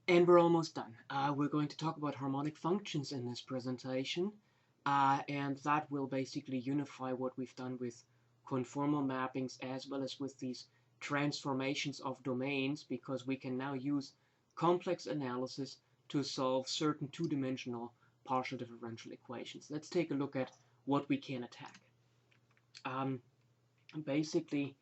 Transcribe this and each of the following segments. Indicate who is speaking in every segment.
Speaker 1: And we're almost done. We're going to talk about harmonic functions in this presentation, and that will basically unify what we've done with conformal mappings as well as with these transformations of domains, because we can now use complex analysis to solve certain two-dimensional partial differential equations. Let's take a look at what we can attack. Basically,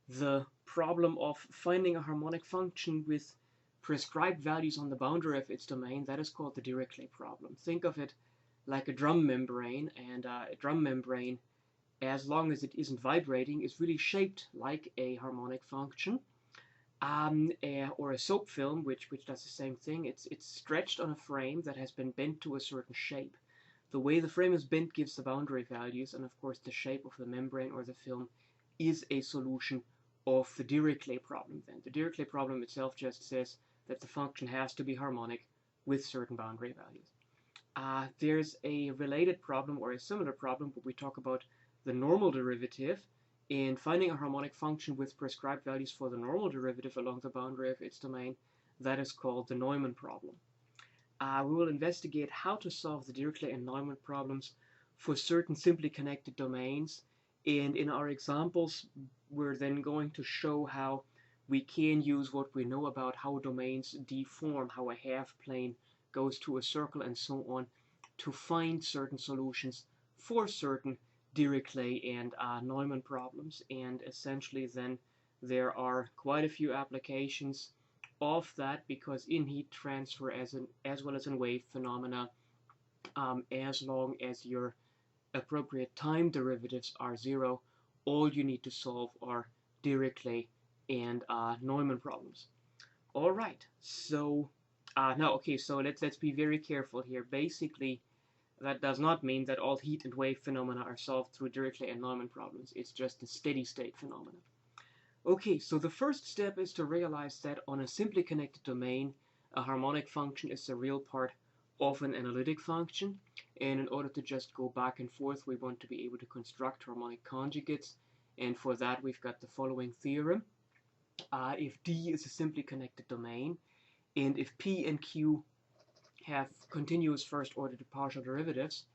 Speaker 1: the problem of finding a harmonic function with prescribed values on the boundary of its domain, that is called the Dirichlet problem. Think of it like a drum membrane, and a drum membrane, as long as it isn't vibrating, is really shaped like a harmonic function. Or a soap film, which does the same thing. It's stretched on a frame that has been bent to a certain shape. The way the frame is bent gives the boundary values, and of course the shape of the membrane or the film is a solution of the Dirichlet problem. Then the Dirichlet problem itself just says that the function has to be harmonic with certain boundary values. There's a related problem or a similar problem, but we talk about the normal derivative, and finding a harmonic function with prescribed values for the normal derivative along the boundary of its domain. That is called the Neumann problem. We will investigate how to solve the Dirichlet and Neumann problems for certain simply connected domains, and in our examples we're then going to show how we can use what we know about how domains deform, how a half plane goes to a circle and so on, to find certain solutions for certain Dirichlet and Neumann problems. And essentially then there are quite a few applications of that, because in heat transfer as well as in wave phenomena, as long as your appropriate time derivatives are zero, all you need to solve are Dirichlet and Neumann problems. All right, so so let's be very careful here. Basically, that does not mean that all heat and wave phenomena are solved through Dirichlet and Neumann problems. It's just a steady state phenomena. Okay, so the first step is to realize that on a simply connected domain, a harmonic function is the real part of an analytic function. And in order to just go back and forth, we want to be able to construct harmonic conjugates. And for that, we've got the following theorem. If D is a simply connected domain, and if P and Q have continuous first-order partial derivatives,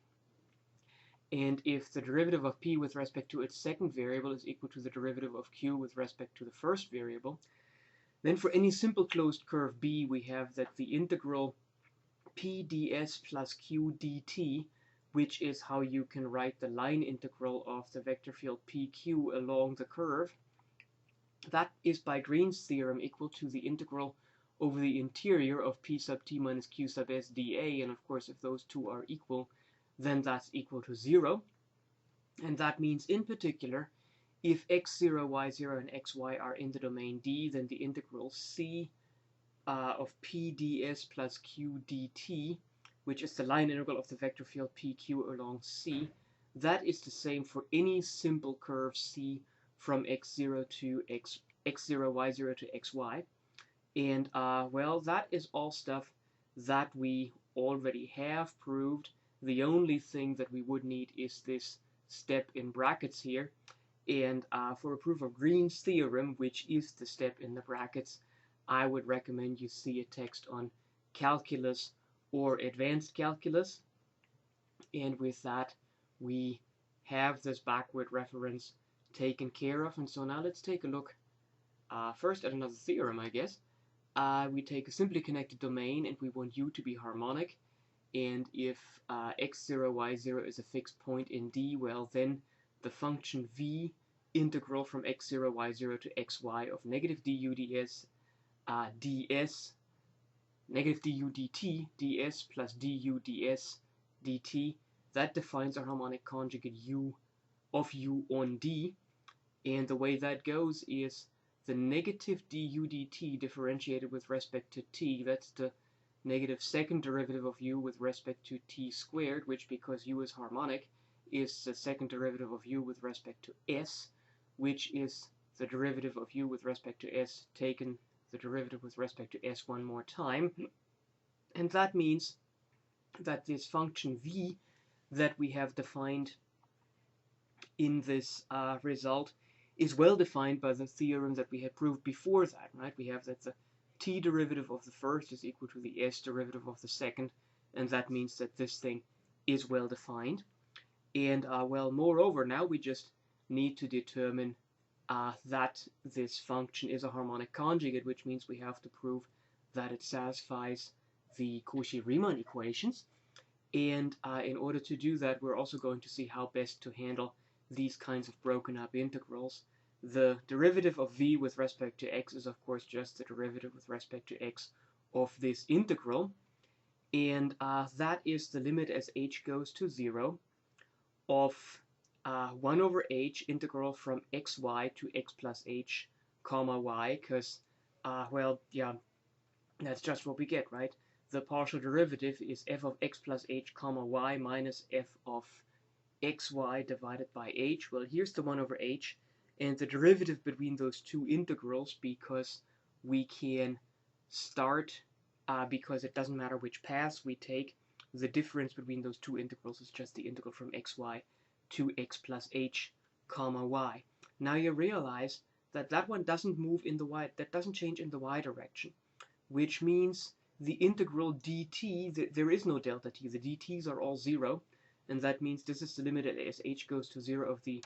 Speaker 1: and if the derivative of P with respect to its second variable is equal to the derivative of Q with respect to the first variable, then for any simple closed curve B, we have that the integral P ds plus Q dt, which is how you can write the line integral of the vector field PQ along the curve, that is by Green's theorem equal to the integral over the interior of P sub t minus Q sub s dA, and of course if those two are equal, then that's equal to 0. And that means in particular, if x0, y0, and xy are in the domain D, then the integral C of P ds plus Q dt, which is the line integral of the vector field PQ along C, that is the same for any simple curve C from x0 to x0, y0 to xy. And well, that is all stuff that we already have proved. The only thing that we would need is this step in brackets here. And for a proof of Green's theorem, which is the step in the brackets, I would recommend you see a text on calculus or advanced calculus. And with that, we have this backward reference taken care of. And so now let's take a look first at another theorem, I guess. We take a simply connected domain and we want U to be harmonic. And if x0, y0 is a fixed point in D, well then the function v integral from x0, y0 to xy of negative du ds ds, negative du dt ds plus du ds dt, that defines our harmonic conjugate u of u on D. And the way that goes is the negative du dt differentiated with respect to t, that's the negative second derivative of u with respect to t squared, which, because u is harmonic, is the second derivative of u with respect to s, which is the derivative of u with respect to s taken the derivative with respect to s one more time. And that means that this function v that we have defined in this result is well defined by the theorem that we had proved before that, right? We have that the t derivative of the first is equal to the s derivative of the second, and that means that this thing is well defined. And well, moreover, now we just need to determine that this function is a harmonic conjugate, which means we have to prove that it satisfies the Cauchy-Riemann equations. And in order to do that, we're also going to see how best to handle these kinds of broken up integrals. The derivative of v with respect to x is of course just the derivative with respect to x of this integral, and that is the limit as h goes to 0 of 1 over h integral from xy to x plus h comma y, because well, yeah, that's just what we get, right? The partial derivative is f of x plus h comma y minus f of xy divided by h. Well, here's the 1 over h, and the derivative between those two integrals, because we can start, because it doesn't matter which path we take, the difference between those two integrals is just the integral from xy to x plus h comma y. Now you realize that that one doesn't move in the y, that doesn't change in the y direction, which means the integral dt, there is no delta t, the dt's are all 0, and that means this is the limit as h goes to 0 of the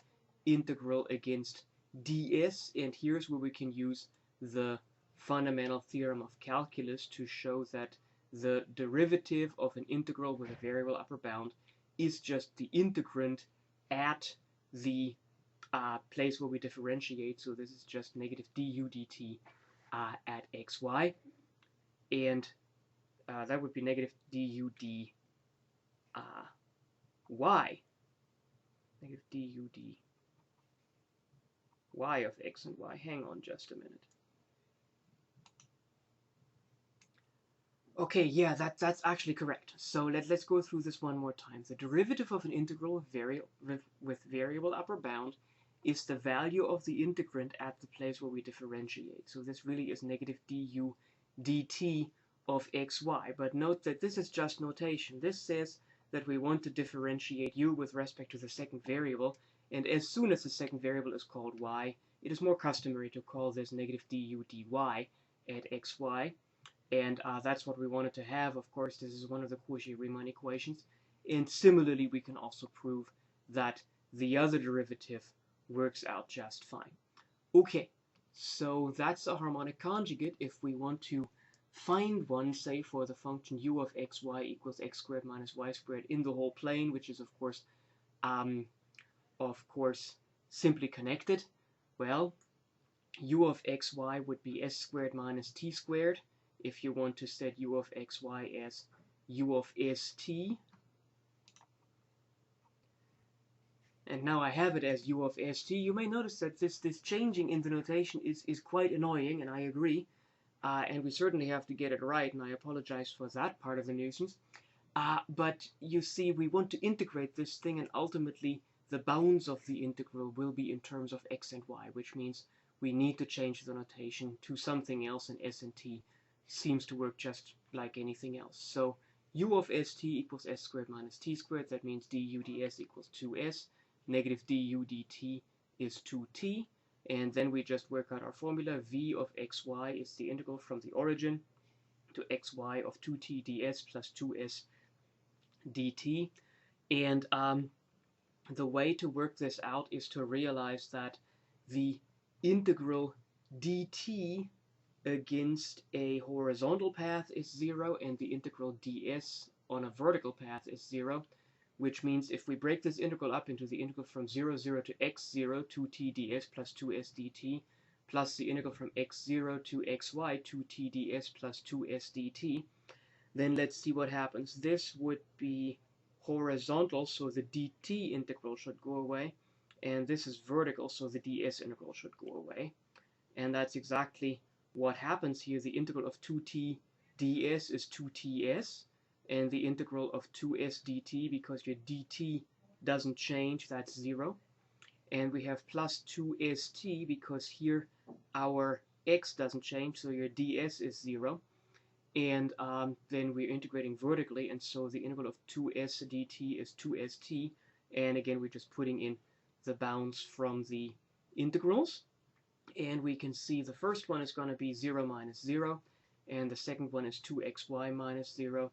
Speaker 1: integral against ds, and here's where we can use the fundamental theorem of calculus to show that the derivative of an integral with a variable upper bound is just the integrand at the place where we differentiate, so this is just negative du dt at xy, and that would be negative du d y, negative du d y of x and y. Hang on just a minute. Okay, yeah, that's actually correct. So let's go through this one more time. The derivative of an integral with variable upper bound is the value of the integrand at the place where we differentiate. So this really is negative du dt of xy. But note that this is just notation. This says that we want to differentiate u with respect to the second variable, and as soon as the second variable is called y, it is more customary to call this negative du dy at xy. And that's what we wanted to have. Of course, this is one of the Cauchy-Riemann equations. And similarly, we can also prove that the other derivative works out just fine. Okay, so that's a harmonic conjugate. If we want to find one, say, for the function u of xy equals x squared minus y squared in the whole plane, which is, of course, simply connected, well, u of xy would be s squared minus t squared. If you want to set u of xy as u of st, and now I have it as u of st, you may notice that this changing in the notation is quite annoying, and I agree, and we certainly have to get it right, and I apologize for that part of the nuisance. But you see, we want to integrate this thing, and ultimately the bounds of the integral will be in terms of x and y, which means we need to change the notation to something else, and s and t seems to work just like anything else. So u of st equals s squared minus t squared. That means du ds equals 2s. Negative du dt is 2t. And then we just work out our formula. V of xy is the integral from the origin to xy of 2t ds plus 2s dt. And the way to work this out is to realize that the integral dt against a horizontal path is 0, and the integral ds on a vertical path is 0, which means if we break this integral up into the integral from 0, 0 to x0, 2t ds plus 2s dt, plus the integral from x0 to xy, 2t ds plus 2s dt, then let's see what happens. This would be horizontal, so the dt integral should go away, and this is vertical, so the ds integral should go away. And that's exactly what happens here. The integral of 2t ds is 2ts, and the integral of 2s dt, because your dt doesn't change, that's 0. And we have plus 2st, because here our x doesn't change, so your ds is 0. And then we're integrating vertically, and so the integral of 2s dt is 2st. And again, we're just putting in the bounds from the integrals. And we can see the first one is going to be 0 minus 0. and the second one is 2xy minus 0,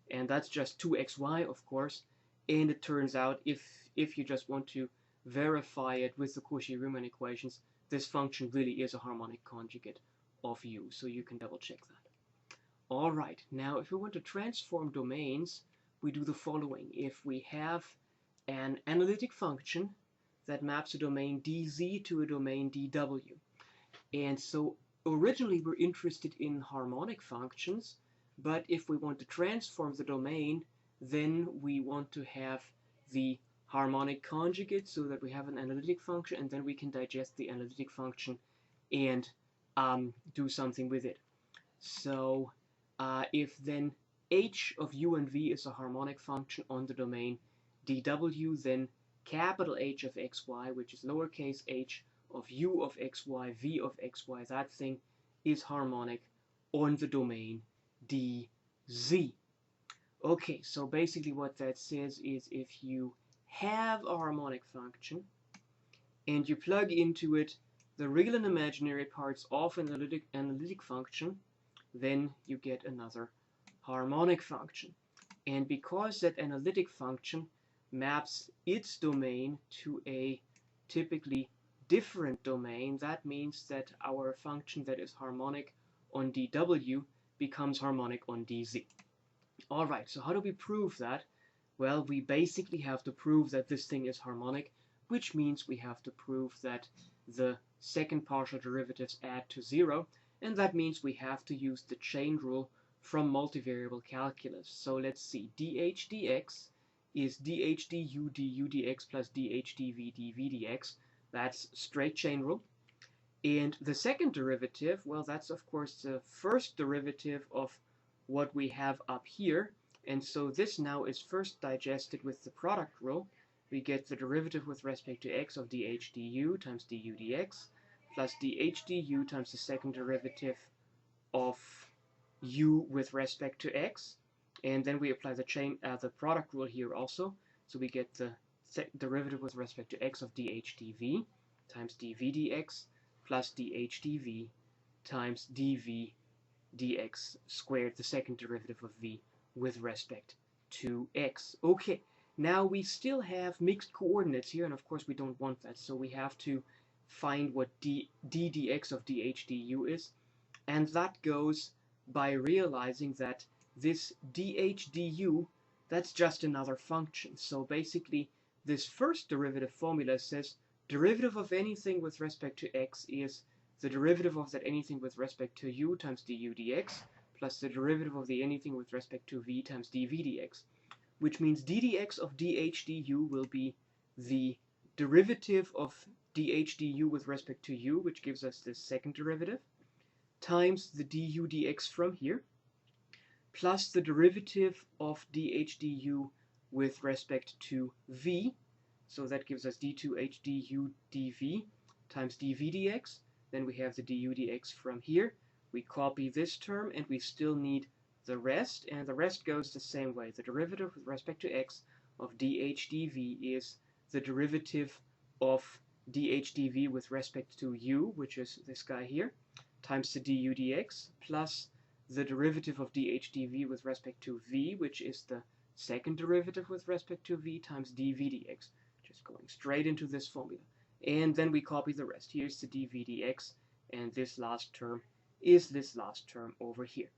Speaker 1: and that's just 2xy, of course. And it turns out, if you just want to verify it with the Cauchy-Riemann equations, this function really is a harmonic conjugate of u, so you can double check that. All right, now if we want to transform domains, we do the following. If we have an analytic function that maps a domain dz to a domain dw, and so originally we're interested in harmonic functions, but if we want to transform the domain, then we want to have the harmonic conjugate so that we have an analytic function, and then we can digest the analytic function and do something with it. So if then h of u and v is a harmonic function on the domain dw, then capital H of xy, which is lowercase h of u of xy, v of xy, that thing is harmonic on the domain dz. Okay, so basically what that says is if you have a harmonic function and you plug into it the real and imaginary parts of an analytic function, then you get another harmonic function. And because that analytic function maps its domain to a typically different domain, that means that our function that is harmonic on dw becomes harmonic on dz. All right, so how do we prove that? Well, we basically have to prove that this thing is harmonic, which means we have to prove that the second partial derivatives add to 0, and that means we have to use the chain rule from multivariable calculus. So let's see, dh dx is dh du du dx plus dh dv dv dx. That's straight chain rule. And the second derivative, well, that's of course the first derivative of what we have up here. And so this now is first digested with the product rule. We get the derivative with respect to x of dh du times du dx plus dh du times the second derivative of u with respect to x. And then we apply the product rule here also. So we get the derivative with respect to x of dh dv times dv dx plus dh dv times dv dx squared, the second derivative of v with respect to x. Okay, now we still have mixed coordinates here, and of course we don't want that, so we have to find what dx of dh du is, and that goes by realizing that this dh du, that's just another function. So basically this first derivative formula says derivative of anything with respect to x is the derivative of that anything with respect to u times du dx plus the derivative of the anything with respect to v times dv dx, which means ddx of dh du will be the derivative of dh du with respect to u, which gives us the second derivative, times the du dx from here, plus the derivative of dh du with respect to v, so that gives us d2h du dv times dv dx. Then we have the du dx from here. We copy this term, and we still need the rest, and the rest goes the same way. The derivative with respect to x of dh dv is the derivative of dh dv with respect to u, which is this guy here, times the du dx, plus the derivative of dh dv with respect to v, which is the second derivative with respect to v, times dv dx. Just going straight into this formula. And then we copy the rest. Here's the dv dx, and this last term is this last term over here.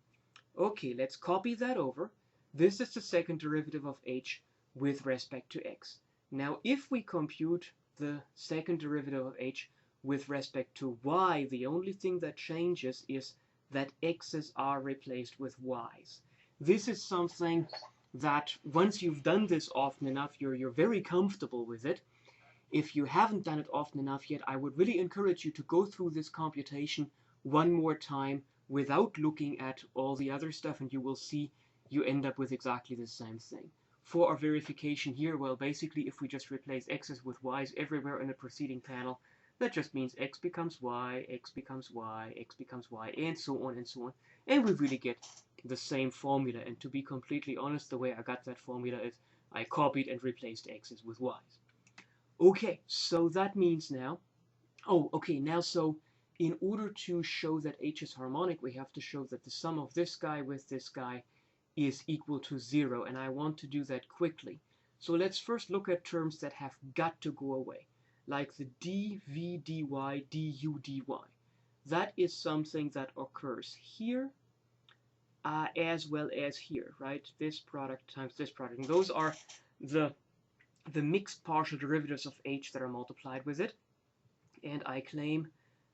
Speaker 1: Okay, let's copy that over. This is the second derivative of h with respect to x. Now, if we compute the second derivative of h with respect to y, the only thing that changes is that x's are replaced with y's. This is something that once you've done this often enough, you're very comfortable with it. If you haven't done it often enough yet, I would really encourage you to go through this computation one more time without looking at all the other stuff, and you will see you end up with exactly the same thing. For our verification here, well, basically if we just replace x's with y's everywhere in the preceding panel, that just means x becomes y, x becomes y, x becomes y, and so on and so on. And we really get the same formula. And to be completely honest, the way I got that formula is I copied and replaced x's with y's. Okay, so that means now, so in order to show that h is harmonic, we have to show that the sum of this guy with this guy is equal to 0, and I want to do that quickly. So let's first look at terms that have got to go away, like the dv dy du dy. That is something that occurs here as well as here, right? This product times this product. And those are the mixed partial derivatives of h that are multiplied with it. And I claim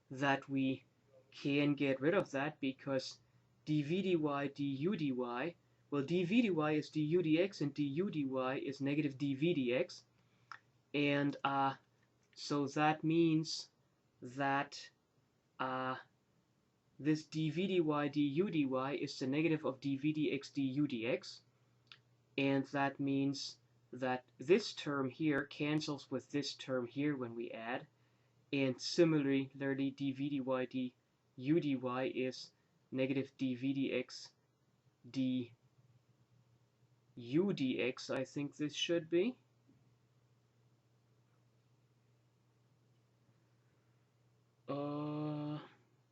Speaker 1: that we can get rid of that because dv dy du dy, well, dv dy is du dx and du dy is negative dv dx. And so that means that this dv dy du dy is the negative of dv dx du dx. And that means that this term here cancels with this term here when we add. And similarly, dv dy du dy is negative dv dx du dx, I think this should be.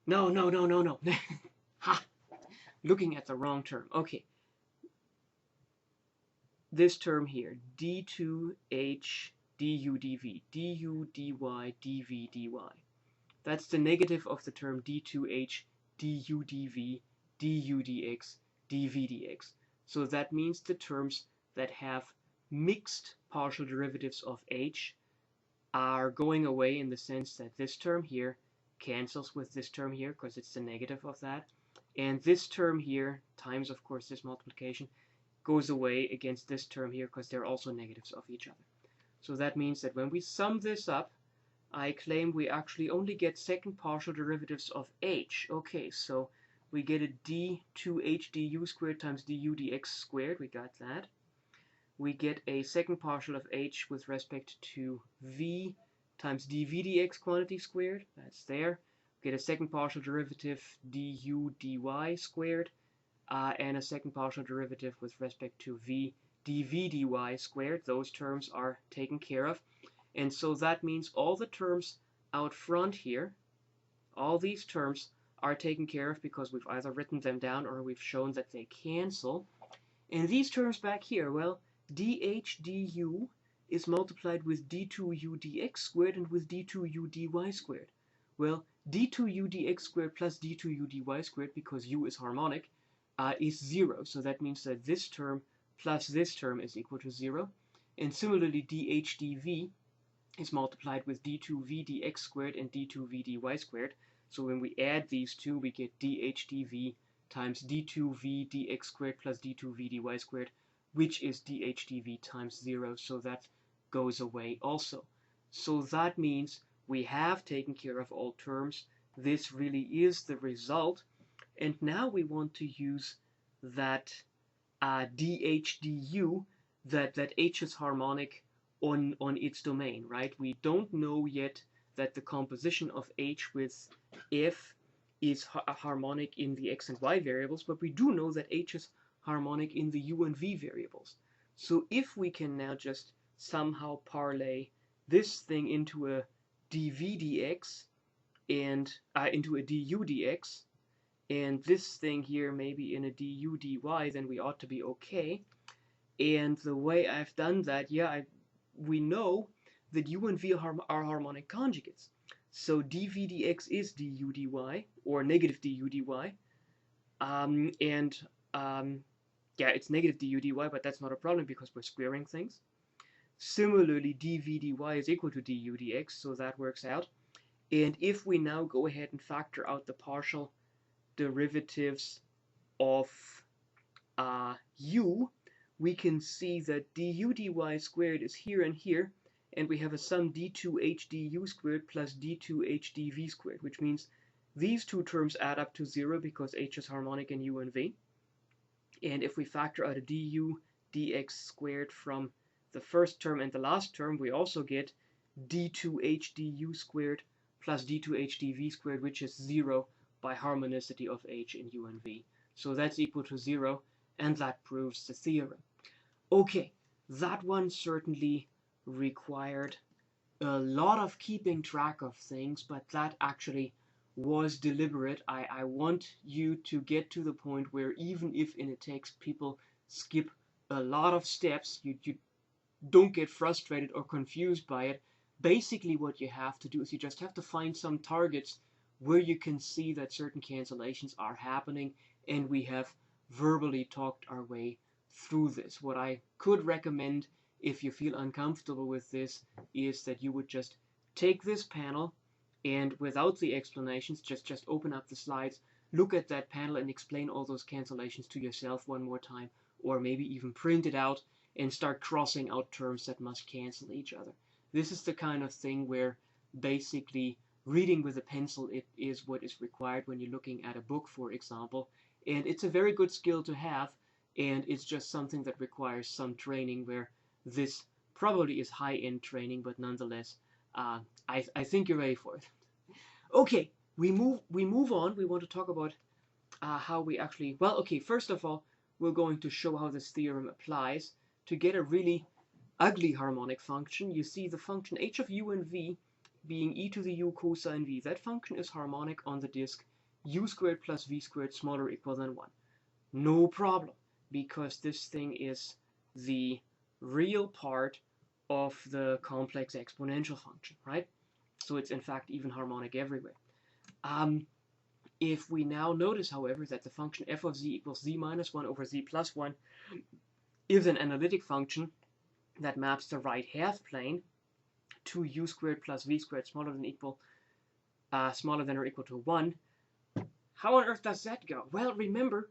Speaker 1: No. Ha! Looking at the wrong term. Okay. This term here, d2h du dv, du dy dv dy. That's the negative of the term d2h du dv du dx dv dx. So that means the terms that have mixed partial derivatives of h are going away in the sense that this term here cancels with this term here because it's the negative of that. And this term here times, of course, this multiplication goes away against this term here because they're also negatives of each other. So that means that when we sum this up, I claim we actually only get second partial derivatives of h. Okay, so we get a d2h du squared times du dx squared. We got that. We get a second partial of h with respect to v times dv dx quantity squared. That's there. We get a second partial derivative du dy squared. And a second partial derivative with respect to v dv dy squared. Those terms are taken care of. And so that means all the terms out front here, all these terms are taken care of because we've either written them down or we've shown that they cancel. And these terms back here, well, dh du is multiplied with d2u dx squared and with d2u dy squared. Well, d2u dx squared plus d2u dy squared, because u is harmonic, is 0. So that means that this term plus this term is equal to 0. And similarly, dh dv is multiplied with d2v dx squared and d2v dy squared. So when we add these two, we get dh dv times d2v dx squared plus d2v dy squared, which is dh dv times 0. So that goes away also. So that means we have taken care of all terms. This really is the result. And now we want to use that dh du, that h is harmonic on its domain, right? We don't know yet that the composition of h with f is harmonic in the x and y variables, but we do know that h is harmonic in the u and v variables. So if we can now just somehow parlay this thing into a dv dx and into a du dx, and this thing here maybe in a du dy, then we ought to be okay. And the way I've done that, yeah, we know that u and v are harmonic conjugates. So dv dx is du dy, or negative du dy. Yeah, it's negative du dy, but that's not a problem because we're squaring things. Similarly, dv dy is equal to du dx, so that works out. And if we now go ahead and factor out the partial derivatives of u, we can see that du dy squared is here and here, and we have a sum d2h du squared plus d2h dv squared, which means these two terms add up to 0 because h is harmonic in u and v. And if we factor out a du dx squared from the first term and the last term, we also get d2h du squared plus d2h dv squared, which is 0 by harmonicity of h in u and v. So that's equal to 0, and that proves the theorem. Okay, that one certainly required a lot of keeping track of things, but that actually was deliberate. I want you to get to the point where even if it takes people skip a lot of steps, you don't get frustrated or confused by it. Basically what you have to do is you just have to find some targets where you can see that certain cancellations are happening, and we have verbally talked our way through this. What I could recommend, if you feel uncomfortable with this, is that you would just take this panel and without the explanations, just open up the slides, look at that panel and explain all those cancellations to yourself one more time, or maybe even print it out and start crossing out terms that must cancel each other. This is the kind of thing where basically reading with a pencil is what is required when you're looking at a book, for example, and it's a very good skill to have, and it's just something that requires some training, where this probably is high-end training, but nonetheless, I think you're ready for it. Okay, we move on. We want to talk about how we actually, well, okay, first of all, we're going to show how this theorem applies to get a really ugly harmonic function. You see the function h of u and v being e to the u cosine v. That function is harmonic on the disk u squared plus v squared smaller or equal than 1. No problem, because this thing is the real part of the complex exponential function, right? So it's in fact even harmonic everywhere. If we now notice, however, that the function f of z equals z minus 1 over z plus 1 is an analytic function that maps the right half plane to u squared plus v squared smaller than or equal to 1, how on earth does that go? Well, remember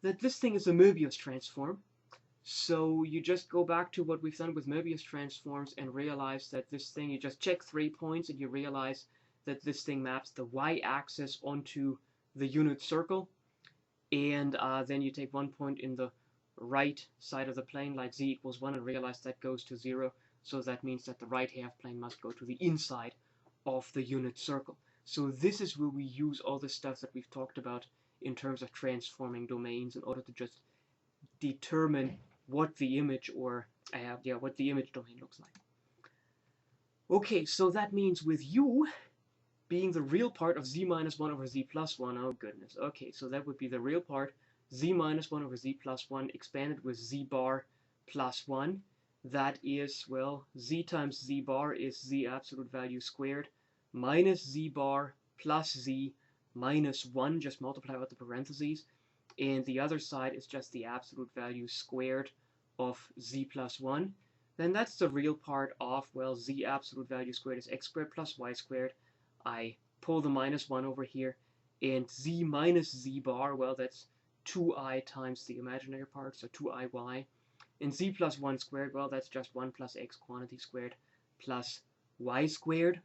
Speaker 1: that this thing is a Möbius transform. So you just go back to what we've done with Möbius transforms and realize that this thing, you just check 3 points and you realize that this thing maps the y-axis onto the unit circle. And then you take 1 point in the right side of the plane, like z equals 1, and realize that goes to 0. So that means that the right half plane must go to the inside of the unit circle. So this is where we use all the stuff that we've talked about in terms of transforming domains in order to just determine what the image what the image domain looks like. Okay, so that means with u being the real part of z minus 1 over z plus 1, oh goodness. Okay, so that would be the real part, z minus 1 over z plus 1 expanded with z bar plus 1. That is, well, z times z bar is z absolute value squared minus z bar plus z minus 1, just multiply out the parentheses. And the other side is just the absolute value squared of z plus 1. Then that's the real part of, well, z absolute value squared is x squared plus y squared. I pull the minus 1 over here, and z minus z bar, well, that's 2i times the imaginary part, so 2iy. And z plus 1 squared, well, that's just 1 plus x quantity squared plus y squared.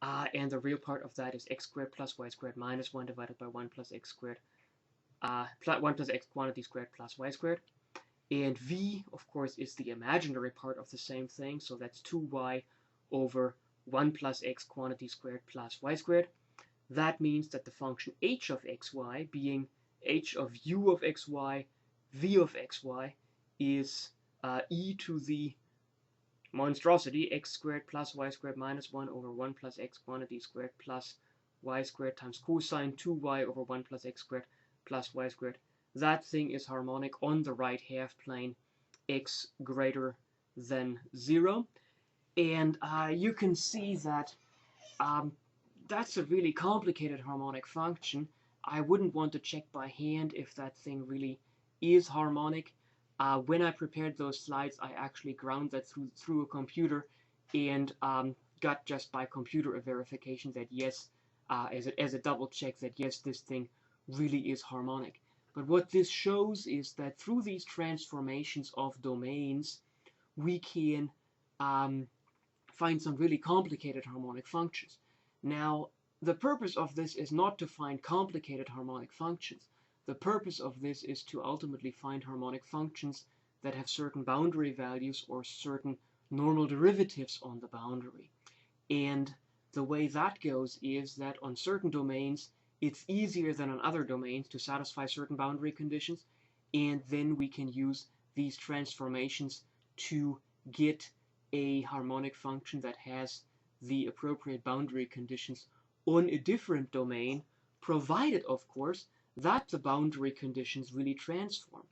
Speaker 1: And the real part of that is x squared plus y squared minus 1 divided by 1 plus x squared, 1 plus x quantity squared plus y squared. And v, of course, is the imaginary part of the same thing, so that's 2y over 1 plus x quantity squared plus y squared. That means that the function h of xy, being h of u of xy, v of xy, is e to the monstrosity x squared plus y squared minus 1 over 1 plus x quantity squared plus y squared times cosine 2y over 1 plus x squared plus y squared. That thing is harmonic on the right half plane, x greater than 0. And you can see that that's a really complicated harmonic function. I wouldn't want to check by hand if that thing really is harmonic. When I prepared those slides, I actually ground that through a computer and got just by computer a verification that yes, as a double check that yes, this thing really is harmonic. But what this shows is that through these transformations of domains, we can find some really complicated harmonic functions. Now, the purpose of this is not to find complicated harmonic functions. The purpose of this is to ultimately find harmonic functions that have certain boundary values or certain normal derivatives on the boundary. And the way that goes is that on certain domains, it's easier than on other domains to satisfy certain boundary conditions, and then we can use these transformations to get a harmonic function that has the appropriate boundary conditions on a different domain, provided, of course, that the boundary conditions really transform.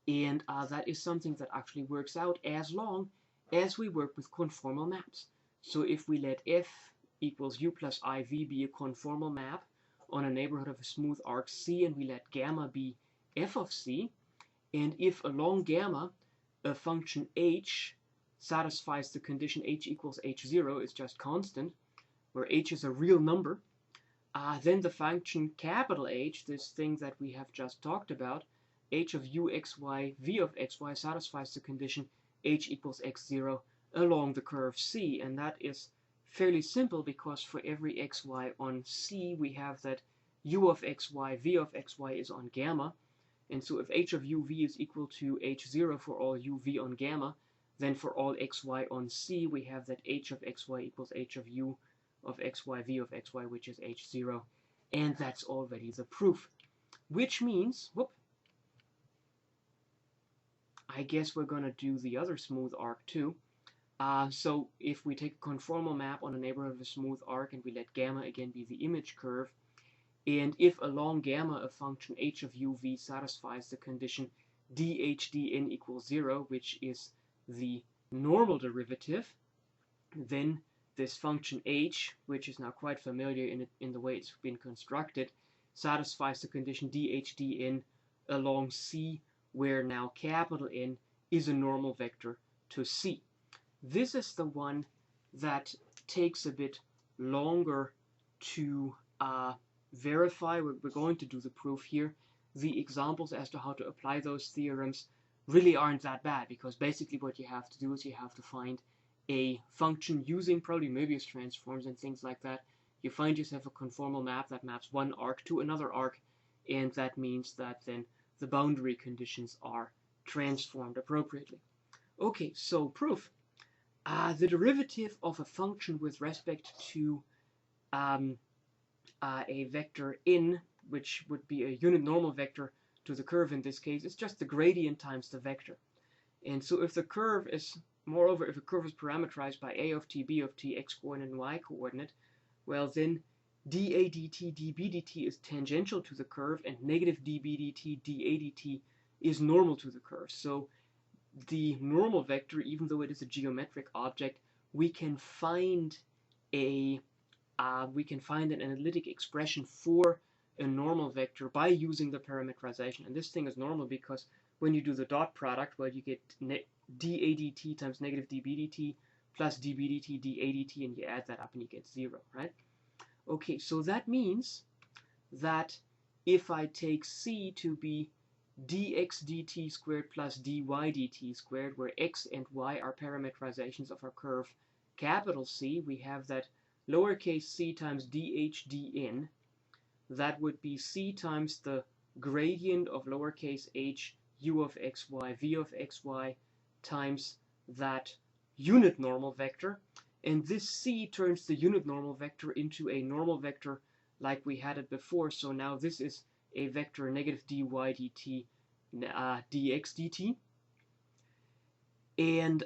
Speaker 1: And that is something that actually works out as long as we work with conformal maps. So if we let f equals u plus iv be a conformal map on a neighborhood of a smooth arc C, and we let gamma be f of c, and if along gamma a function h satisfies the condition h equals h0 is just constant, where h is a real number, then the function capital H, this thing that we have just talked about, h of u xy v of xy satisfies the condition h equals x0 along the curve C. And that is fairly simple because for every xy on C we have that u of xy v of xy is on gamma. And so if h of uv is equal to h0 for all uv on gamma, then for all xy on C we have that h of xy equals h of u of xy v of xy, which is h0. And that's already the proof. Which means, I guess we're going to do the other smooth arc too. So if we take a conformal map on a neighborhood of a smooth arc and we let gamma again be the image curve, and if along gamma a function h of uv satisfies the condition dh dn equals 0, which is the normal derivative, then this function h, which is now quite familiar in the way it's been constructed, satisfies the condition dh dn along C, where now capital N is a normal vector to C. This is the one that takes a bit longer to verify. We're going to do the proof here. The examples as to how to apply those theorems really aren't that bad, because basically what you have to do is you have to find a function using probably Möbius transforms and things like that. You find yourself a conformal map that maps one arc to another arc, and that means that then the boundary conditions are transformed appropriately. Okay, so proof. The derivative of a function with respect to a vector n, which would be a unit normal vector to the curve in this case, is just the gradient times the vector. And so if the curve is, moreover, if a curve is parameterized by a of t, b of t, x coordinate and y coordinate, well then dA dt, dB dt is tangential to the curve, and negative dB dt, dA dt is normal to the curve. So the normal vector, even though it is a geometric object, we can find an analytic expression for a normal vector by using the parametrization. And this thing is normal because when you do the dot product, well, you get dA dt times negative dB dt plus dB dt, dA dt, and you add that up and you get 0, right? Okay, so that means that if I take C to be dx dt squared plus dy dt squared, where x and y are parameterizations of our curve capital C, we have that lowercase c times dh dn. That would be c times the gradient of lowercase h u of xy v of xy times that unit normal vector. And this c turns the unit normal vector into a normal vector like we had it before. So now this is a vector negative dy dt dx dt. And,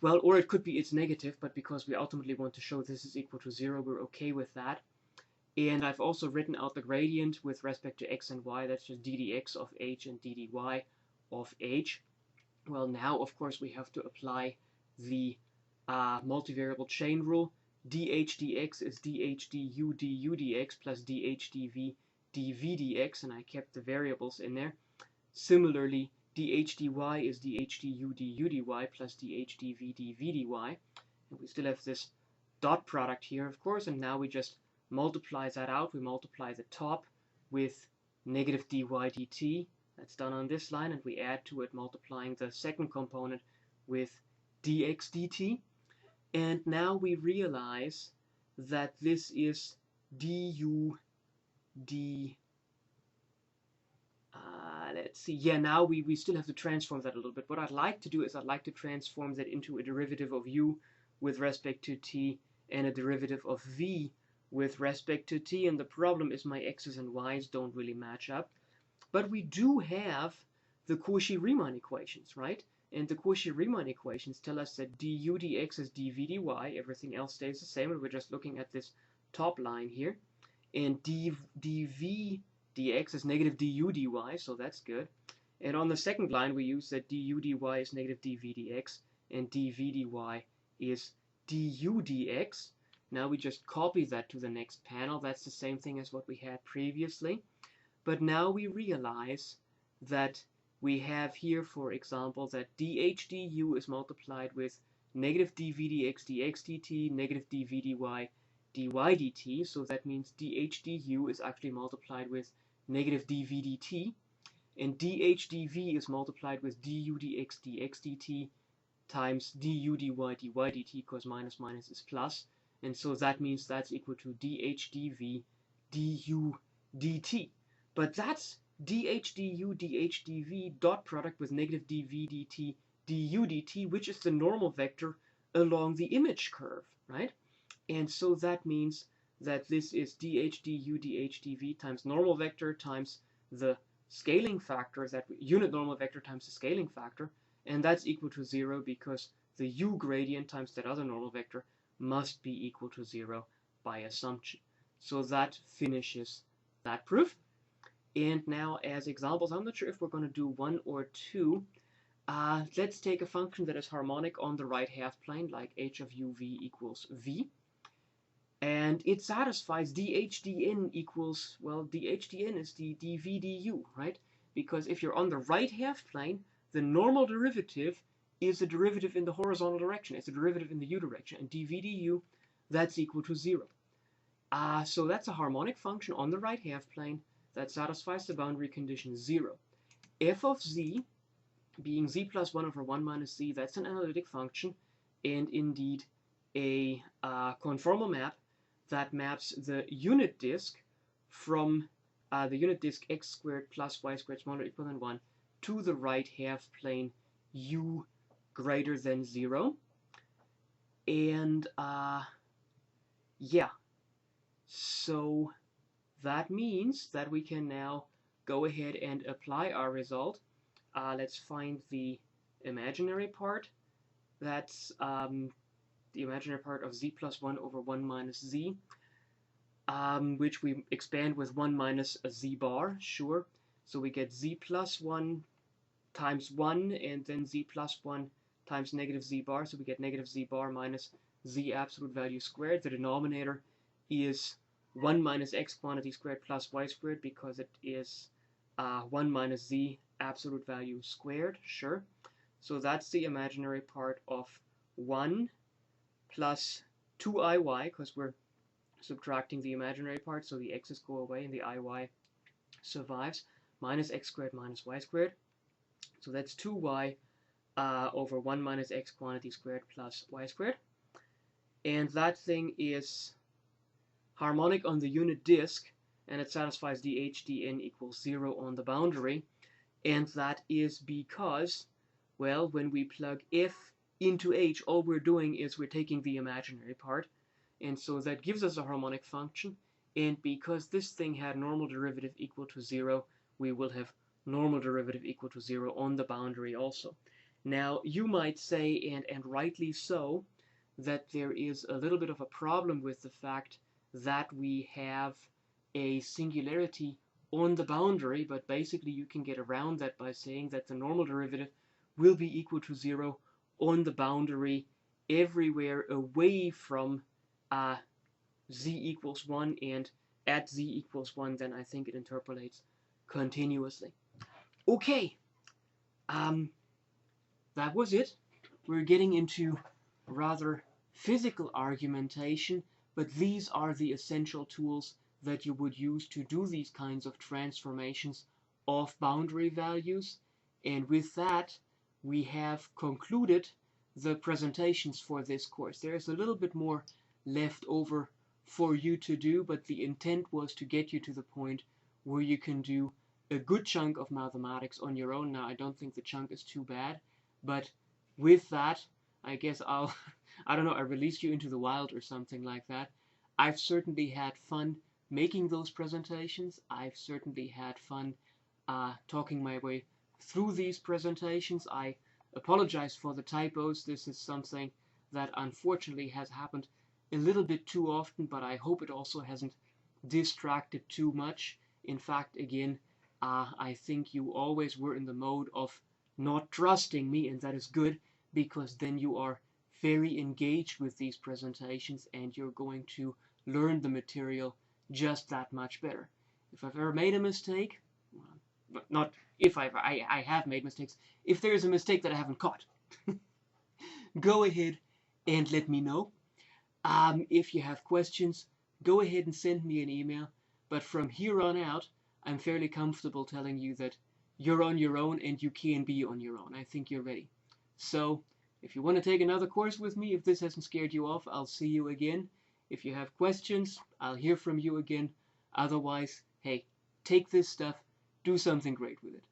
Speaker 1: well, or it could be it's negative, but because we ultimately want to show this is equal to 0, we're okay with that. And I've also written out the gradient with respect to x and y. That's just ddx of h and ddy of h. Well, now, of course, we have to apply the multivariable chain rule. dh dx is dh du du dx plus dh dv dv dx, and I kept the variables in there. Similarly, dh dy is dh du du dy plus dh dv dv dy. And we still have this dot product here, of course, and now we just multiply that out. We multiply the top with negative dy dt. That's done on this line, and we add to it multiplying the second component with dx dt. And now we realize that this is du d. Let's see. Yeah, now we still have to transform that a little bit. What I'd like to do is I'd like to transform that into a derivative of u with respect to t and a derivative of v with respect to t. And the problem is my x's and y's don't really match up. But we do have the Cauchy-Riemann equations, right? And the Cauchy-Riemann equations tell us that du dx is dv dy. Everything else stays the same, and we're just looking at this top line here. and dv dx is negative du dy, so that's good. And on the second line, we use that du dy is negative dv dx, and dv dy is du dx. Now we just copy that to the next panel. That's the same thing as what we had previously. But now we realize that we have here, for example, that dh du is multiplied with negative dv dx dx dt, negative dv dy dy dt. So that means dh du is actually multiplied with negative dv dt. And dh dv is multiplied with du dx dx dt times du dy dy dt, because minus minus is plus. And so that means that's equal to dh dv du dt. But that's dh du dh dv dot product with negative dv dt du dt, which is the normal vector along the image curve, right? And so that means that this is dh du dh dv times normal vector times the scaling factor, that unit normal vector times the scaling factor, and that's equal to 0 because the u gradient times that other normal vector must be equal to 0 by assumption. So that finishes that proof. And now as examples, I'm not sure if we're going to do one or two. Let's take a function that is harmonic on the right half plane, like h of u v equals v. And it satisfies dh dn equals, well, dh dn is the dv du, right? Because if you're on the right half plane, the normal derivative is the derivative in the horizontal direction. It's the derivative in the u direction. And dv du, that's equal to 0. So that's a harmonic function on the right half plane that satisfies the boundary condition 0. F of z being z plus 1 over 1 minus z, that's an analytic function, and indeed a conformal map that maps the unit disk from the unit disk x squared plus y squared smaller or equal than 1 to the right half plane u greater than 0. And yeah, so that means that we can now go ahead and apply our result. Let's find the imaginary part. That's the imaginary part of z plus 1 over 1 minus z, which we expand with 1 minus a z bar, sure. So we get z plus 1 times 1, and then z plus 1 times negative z bar, so we get negative z bar minus z absolute value squared. The denominator is 1 minus x quantity squared plus y squared, because it is 1 minus z absolute value squared, sure. So that's the imaginary part of 1 plus 2iy, because we're subtracting the imaginary part, so the x's go away and the iy survives, minus x squared minus y squared. So that's 2y over 1 minus x quantity squared plus y squared. And that thing is harmonic on the unit disk, and it satisfies dh dn equals 0 on the boundary. And that is because, well, when we plug f into h, all we're doing is we're taking the imaginary part. And so that gives us a harmonic function. And because this thing had normal derivative equal to 0, we will have normal derivative equal to 0 on the boundary also. Now, you might say, and rightly so, that there is a little bit of a problem with the fact that we have a singularity on the boundary, but basically you can get around that by saying that the normal derivative will be equal to 0 on the boundary everywhere away from z equals 1, and at z equals 1, then I think it interpolates continuously. Okay, that was it. We're getting into rather physical argumentation, but these are the essential tools that you would use to do these kinds of transformations of boundary values. And with that, we have concluded the presentations for this course. There is a little bit more left over for you to do, but the intent was to get you to the point where you can do a good chunk of mathematics on your own. Now, I don't think the chunk is too bad, but with that, I guess I don't know, I released you into the wild or something like that. I've certainly had fun making those presentations. I've certainly had fun talking my way through these presentations. I apologize for the typos. This is something that unfortunately has happened a little bit too often, but I hope it also hasn't distracted too much. In fact, again, I think you always were in the mode of not trusting me, and that is good, because then you are very engaged with these presentations and you're going to learn the material just that much better. If I've ever made a mistake, well, not if I have made mistakes, if there is a mistake that I haven't caught, go ahead and let me know. If you have questions, go ahead and send me an email. But from here on out, I'm fairly comfortable telling you that you're on your own and you can be on your own. I think you're ready. So, if you want to take another course with me, if this hasn't scared you off, I'll see you again. If you have questions, I'll hear from you again. Otherwise, hey, take this stuff, do something great with it.